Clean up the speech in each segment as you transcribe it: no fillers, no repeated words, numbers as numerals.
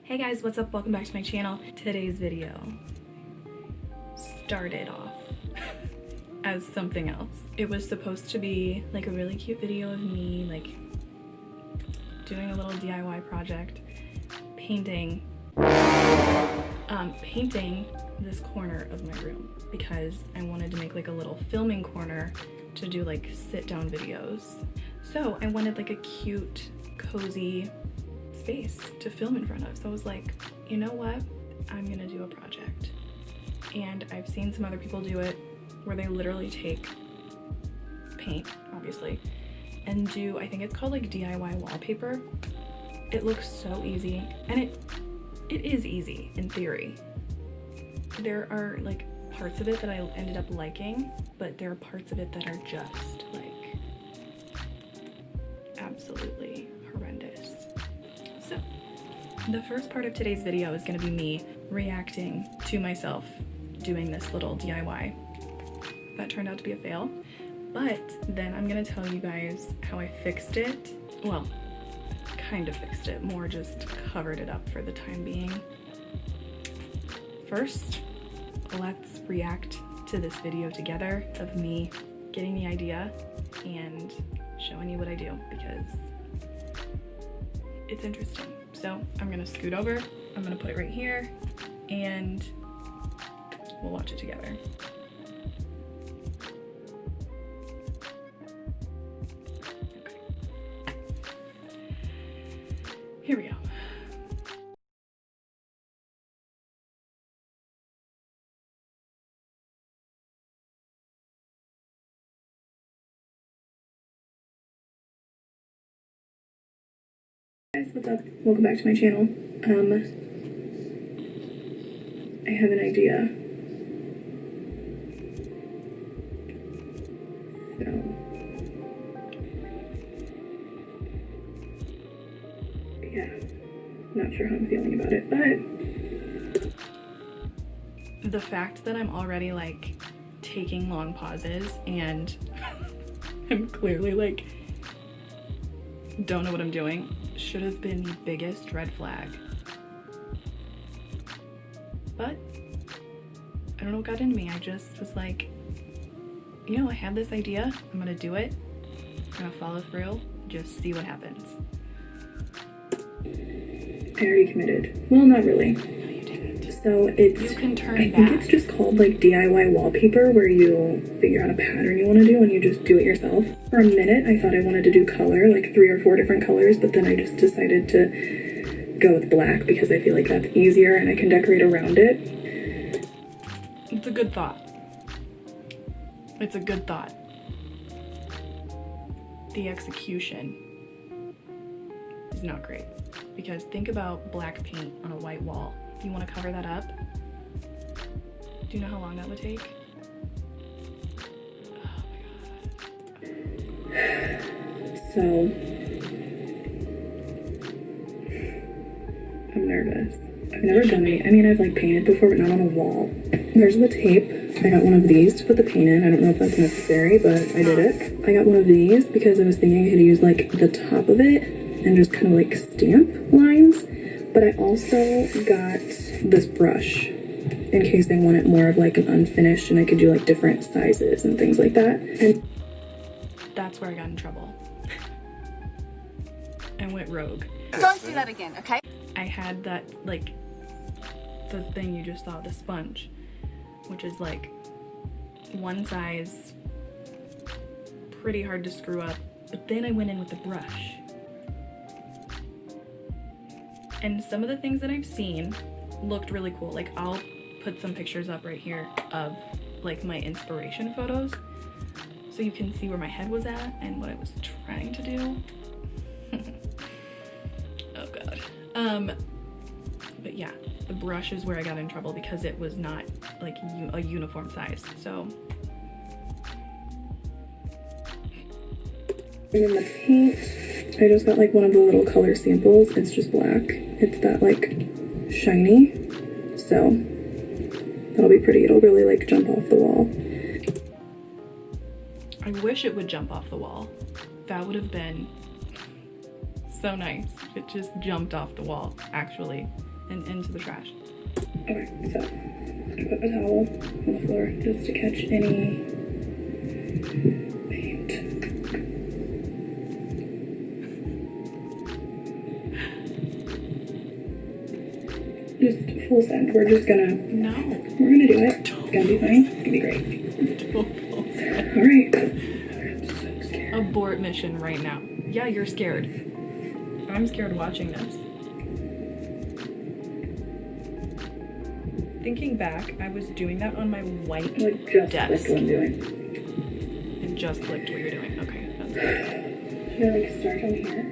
Hey guys, what's up? Welcome back to my channel. Today's video started off as something else. It was supposed to be like a really cute video of me like doing a little DIY project, painting this corner of my room because I wanted to make like a little filming corner to do like sit down videos. So I wanted like a cute, cozy space to film in front of. So I was like, you know what? I'm gonna do a project. And I've seen some other people do it where they literally take paint, obviously, and do, I think it's called like DIY wallpaper. It looks so easy, and it is easy in theory. There are like parts of it that I ended up liking, but there are parts of it that are just like absolutely horrendous. So the first part of today's video is going to be me reacting to myself doing this little DIY. That turned out to be a fail, but then I'm going to tell you guys how I fixed it. Well, kind of fixed it, more just covered it up for the time being. First, let's react to this video together of me getting the idea and showing you what I do because it's interesting. So I'm gonna scoot over, I'm gonna put it right here, and we'll watch it together. Okay. Here we go. Guys, what's up? Welcome back to my channel. I have an idea. So yeah, not sure how I'm feeling about it, but the fact that I'm already like taking long pauses and I'm clearly like don't know what I'm doing should have been the biggest red flag. But I don't know what got into me. I just was like, you know, I have this idea, I'm gonna do it, I'm gonna follow through, just see what happens. I already committed. Well, not really. No, you didn't. So it's, you can turn I think it's just called like DIY wallpaper, where you figure out a pattern you want to do and you just do it yourself. For a minute, I thought I wanted to do color, like 3 or 4 different colors, but then I just decided to go with black because I feel like that's easier and I can decorate around it. It's a good thought. It's a good thought. The execution is not great because think about black paint on a white wall. You want to cover that up? Do you know how long that would take? Oh my god. So I'm nervous. I've never done it. I mean, I've like painted before, but not on a wall. There's the tape. I got one of these to put the paint in. I don't know if that's necessary, but I did it. I got one of these because I was thinking I could use like the top of it and just kind of like stamp lines. But I also got this brush in case I want it more of like an unfinished and I could do like different sizes and things like that. And that's where I got in trouble. I went rogue. Don't do that again, okay? I had that, like, the thing you just saw, the sponge, which is like one size, pretty hard to screw up, but then I went in with the brush. And some of the things that I've seen looked really cool. Like, I'll put some pictures up right here of like my inspiration photos so you can see where my head was at and what I was trying to do. Oh god. But yeah, the brush is where I got in trouble because it was not like a uniform size. So and then the paint, I just got like one of the little color samples. It's just black. It's that like shiny, so that'll be pretty. It'll really like jump off the wall. I wish it would jump off the wall. That would have been so nice if it just jumped off the wall, actually. and into the trash. Okay, so I put a towel on the floor just to catch any paint. Just full send. We're just gonna. No. We're gonna do it. It's gonna be fine. It's gonna be great. All right. I'm so scared. Abort mission right now. Yeah, you're scared. I'm scared watching this. Thinking back, I was doing that on my white Like just desk. what I'm doing. It just clicked what you're doing. Okay, that's good. Should I like start on here?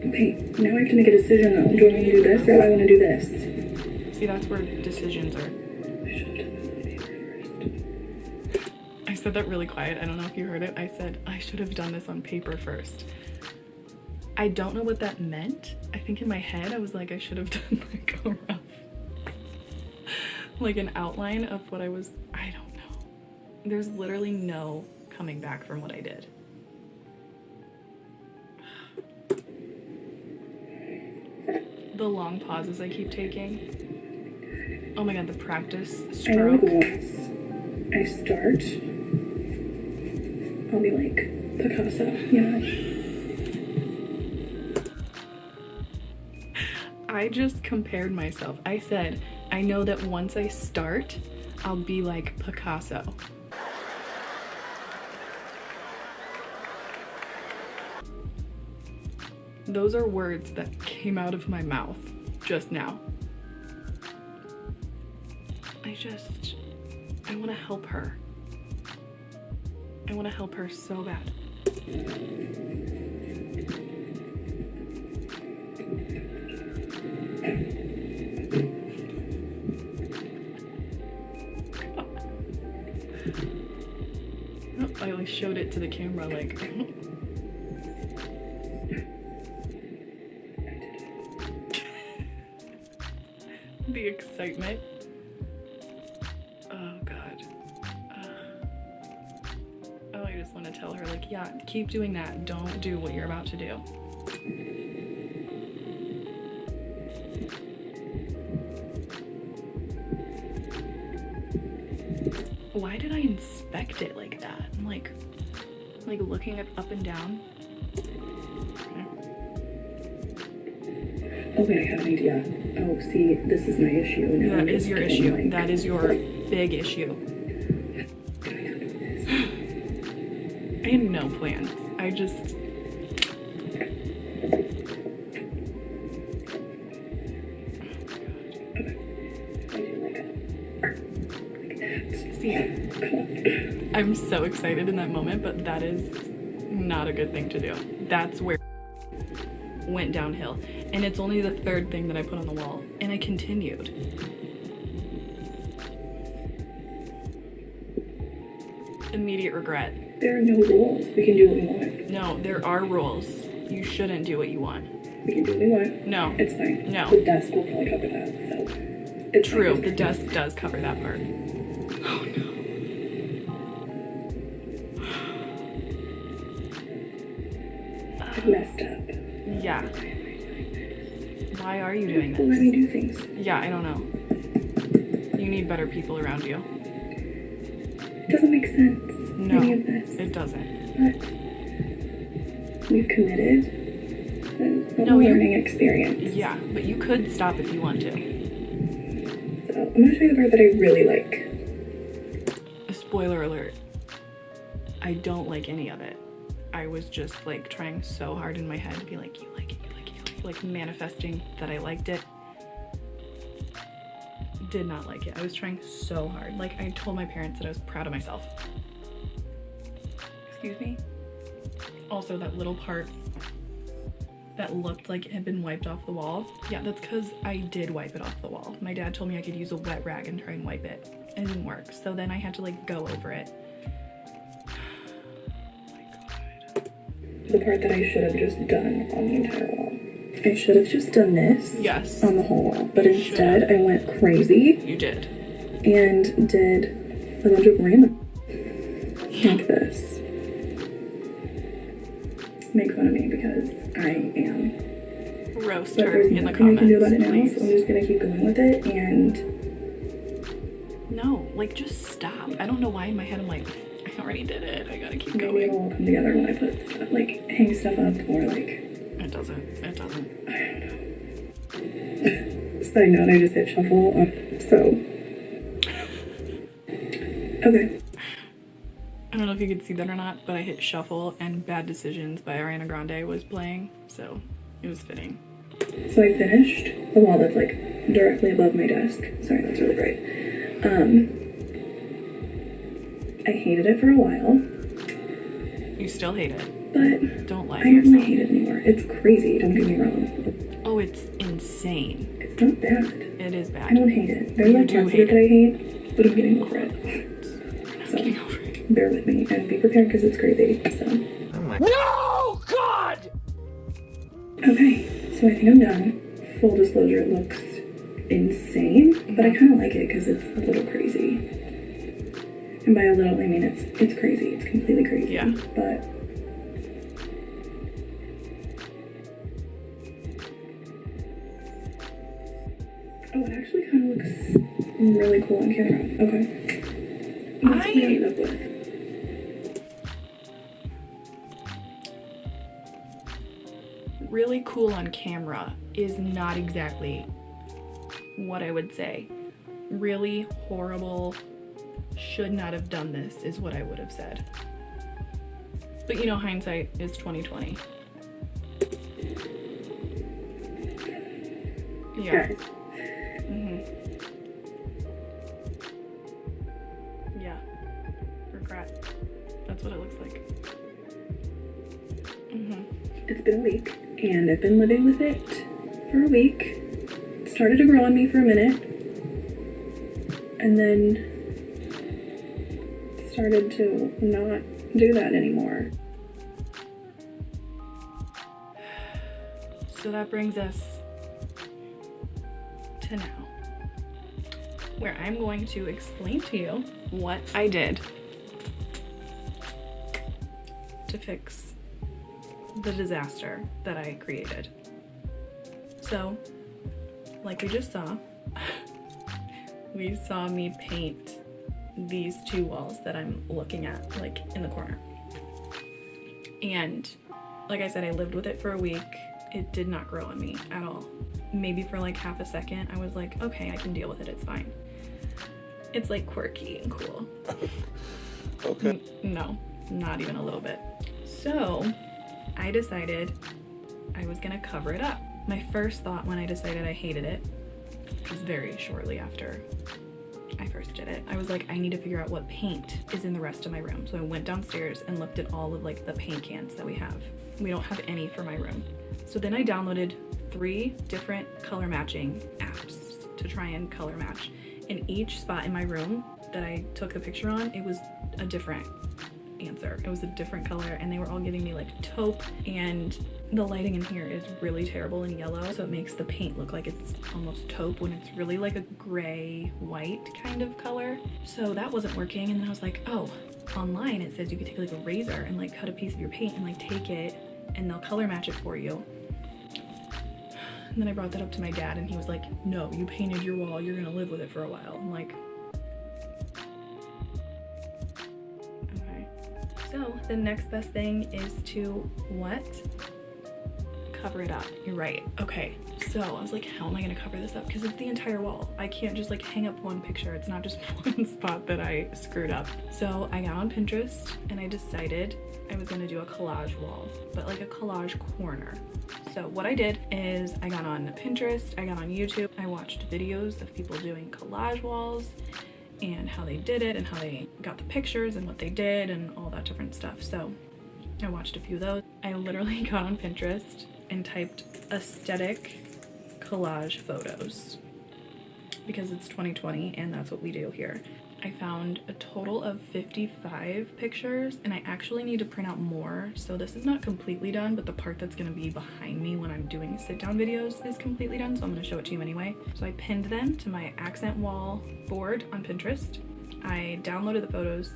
Okay, now I have to make a decision though. Do I want to do this or do I want to do this? See, that's where decisions are. I should have done this on paper first. I said that really quiet. I don't know if you heard it. I said, I should have done this on paper first. I don't know what that meant. I think in my head, I was like, I should have done like a rough, like an outline of what I was, I don't know. There's literally no coming back from what I did. The long pauses I keep taking. Oh my god, the practice I know like stroke. once I start, I'll be like Picasso, you know? I just compared myself. I said, I know that once I start, I'll be like Picasso. Those are words that came out of my mouth just now. I want to help her. I want to help her so bad. I like showed it to the camera like the excitement. Oh god. Oh, I just want to tell her like, yeah, keep doing that. Don't do what you're about to do. Why did I inspect it like that? I'm like looking it up and down. Okay, I have an idea. Oh, see, this is my issue. Now That is your issue. like, That is your big issue. I had no plans. I just. See, I'm so excited in that moment, but that is not a good thing to do. That's where it went downhill. And it's only the third thing that I put on the wall. And I continued. Immediate regret. There are no rules. We can do what we want. No, there are rules. You shouldn't do what you want. We can do what we want. No. It's fine. No. The desk will probably cover that, so. It's True, fine. the desk does cover that part. Oh no. I've messed up. Yeah. Why are you doing People let this? me do things. Yeah, I don't know. You need better people around you. It doesn't make sense. No, Any of this. it doesn't. But we've committed a No, you- learning experience. Yeah, but you could stop if you want to. So I'm gonna show you the part that I really like. Spoiler alert. I don't like any of it. I was just like trying so hard in my head to be like, you like it, you like it, you like it. Like manifesting that I liked it. Did not like it. I was trying so hard. Like I told my parents that I was proud of myself. Excuse me? Also, that little part that looked like it had been wiped off the wall. Yeah, that's because I did wipe it off the wall. My dad told me I could use a wet rag and try and wipe it. It didn't work. So then I had to like go over it. Oh my god. The part that I should have just done on the entire wall. I should have just done this Yes. on the whole wall, but instead I went crazy You did. and did a bunch of random like this. Make fun of me because I am Roast but her there's in the nothing I can do comments, about it now, please. so I'm just gonna keep going with it, and No, like just stop. I don't know why in my head I'm like, I already did it. I gotta keep maybe going. it'll all come together when I put stuff, like hang stuff up, or like, It doesn't. It doesn't. I don't know. Side note, I just hit shuffle, so. Okay. I don't know if you could see that or not, but I hit shuffle and Bad Decisions by Ariana Grande was playing, so it was fitting. So I finished the wall that's like directly above my desk. Sorry, that's really bright. I hated it for a while. You still hate it. But Don't lie I to don't really yourself. hate it anymore. It's crazy, don't get me wrong. Oh, it's insane. It's not bad. It is I bad. don't hate it. There's like do parts of hate it that I hate, but I'm getting over it. So Getting over it. bear with me and be prepared because it's crazy. So. No, God! Okay, so I think I'm done. Full disclosure, it looks insane, but I kind of like it because it's a little crazy. And by a little, I mean it's crazy. It's completely crazy. Yeah. But oh, it actually kind of looks really cool on camera. Okay. That's what I ended up with. Really cool on camera is not exactly what I would say. Really horrible, should not have done this is what I would have said. But you know, hindsight is 2020. Yeah. Guys, Yeah. Regret. That's what it looks like. it's been a week, and I've been living with it for a week. It started to grow on me for a minute, and then started to not do that anymore. So that brings us to now, where I'm going to explain to you what I did to fix the disaster that I created. So, like we just saw, we saw me paint these two walls that I'm looking at, like in the corner. And like I said, I lived with it for a week. It did not grow on me at all. Maybe for like half a second, I was like, okay, I can deal with it, it's fine. It's like quirky and cool. Okay. No, not even a little bit. So I decided I was gonna cover it up. My first thought when I decided I hated it, which was very shortly after I first did it, I was like, I need to figure out what paint is in the rest of my room. So I went downstairs and looked at all of like the paint cans that we have. We don't have any for my room. So then I downloaded 3 different color matching apps to try and color match. In each spot in my room that I took the picture on, it was a different answer. It was a different color, and they were all giving me like taupe, and the lighting in here is really terrible in yellow, so it makes the paint look like it's almost taupe when it's really like a gray white kind of color. So that wasn't working, and then I was like, oh, online it says you could take like a razor and like cut a piece of your paint and like take it and they'll color match it for you. And then I brought that up to my dad, and he was like, no, you painted your wall, you're gonna live with it for a while. I'm like, okay. So the next best thing is to what? Cover it up. You're right. Okay. So I was like, how am I gonna cover this up? Because it's the entire wall. I can't just like hang up one picture. It's not just one spot that I screwed up. So I got on Pinterest and I decided I was gonna do a collage wall, but like a collage corner. So what I did is I got on Pinterest, I got on YouTube, I watched videos of people doing collage walls and how they did it and how they got the pictures and what they did and all that different stuff. So I watched a few of those. I literally got on Pinterest and typed aesthetic collage photos because it's 2020 and that's what we do here. I found a total of 55 pictures, and I actually need to print out more, so this is not completely done, but the part that's going to be behind me when I'm doing sit-down videos is completely done, so I'm going to show it to you anyway. So I pinned them to my accent wall board on Pinterest, I downloaded the photos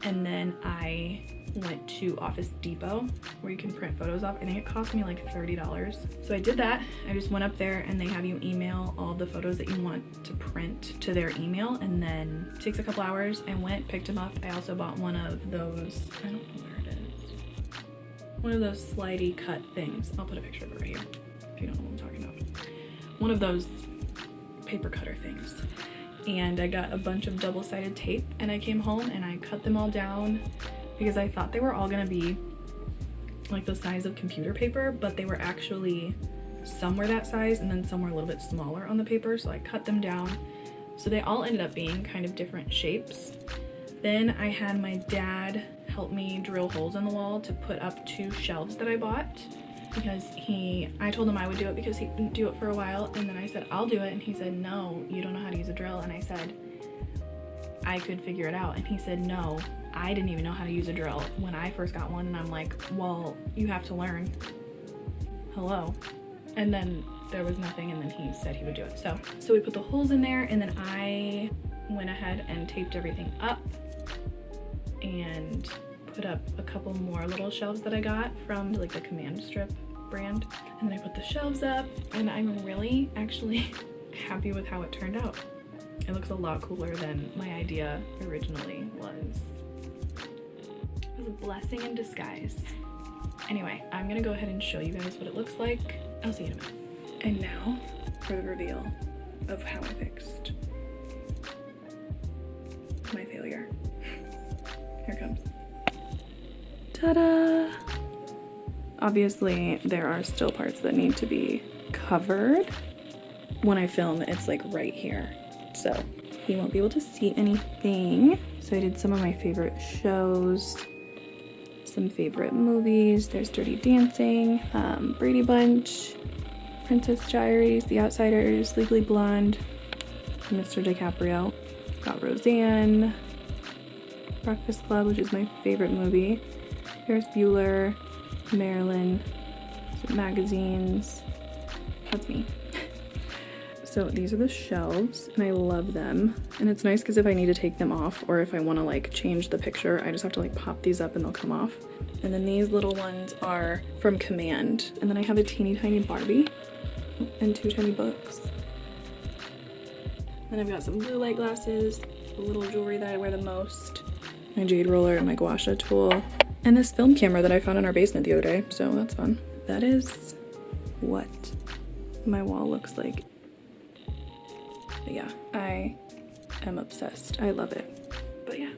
and then I went to Office Depot where you can print photos off. I think it cost me like $30. So I did that. I just went up there and they have you email all the photos that you want to print to their email, and then it takes a couple hours. I went, picked them up. I also bought one of those, I don't know where it is, one of those slidey cut things. I'll put a picture of it right here if you don't know what I'm talking about. One of those paper cutter things. And I got a bunch of double-sided tape and I came home and I cut them all down because I thought they were all gonna be like the size of computer paper, but they were actually, some were that size and then some were a little bit smaller on the paper, so I cut them down. So they all ended up being kind of different shapes. Then I had my dad help me drill holes in the wall to put up 2 shelves that I bought because I told him I would do it because he didn't do it for a while, and then I said, I'll do it, and he said, no, you don't know how to use a drill. And I said, I could figure it out. And he said, no, I didn't even know how to use a drill when I first got one. And I'm like, well, you have to learn. Hello. And then there was nothing, and then he said he would do it. So we put the holes in there, and then I went ahead and taped everything up and put up a couple more little shelves that I got from like the Command Strip brand. And then I put the shelves up, and I'm really actually happy with how it turned out. It looks a lot cooler than my idea originally was. It was a blessing in disguise. Anyway, I'm gonna go ahead and show you guys what it looks like. I'll see you in a minute. And now for the reveal of how I fixed my failure. Here it comes. Ta-da! Obviously, there are still parts that need to be covered. When I film, it's like right here, so you won't be able to see anything. So I did some of my favorite shows, some favorite movies. There's Dirty Dancing, Brady Bunch, Princess Diaries, The Outsiders, Legally Blonde, Mr. DiCaprio. Got Roseanne, Breakfast Club, which is my favorite movie, Ferris Bueller, Marilyn, magazines. That's me. So these are the shelves, and I love them. And it's nice because if I need to take them off, or if I want to like change the picture, I just have to like pop these up and they'll come off. And then these little ones are from Command. And then I have a teeny tiny Barbie and 2 tiny books. Then I've got some blue light glasses, the little jewelry that I wear the most, my jade roller and my gua sha tool, and this film camera that I found in our basement the other day, so that's fun. That is what my wall looks like. But yeah, I am obsessed. I love it. But yeah,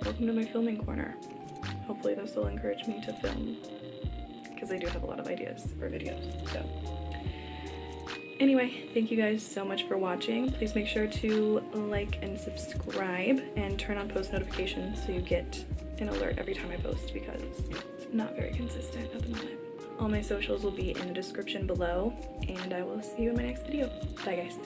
welcome to my filming corner. Hopefully this will encourage me to film, because I do have a lot of ideas for videos. So anyway, thank you guys so much for watching. Please make sure to like and subscribe and turn on post notifications so you get an alert every time I post, because it's not very consistent at the moment. All my socials will be in the description below, and I will see you in my next video. Bye guys.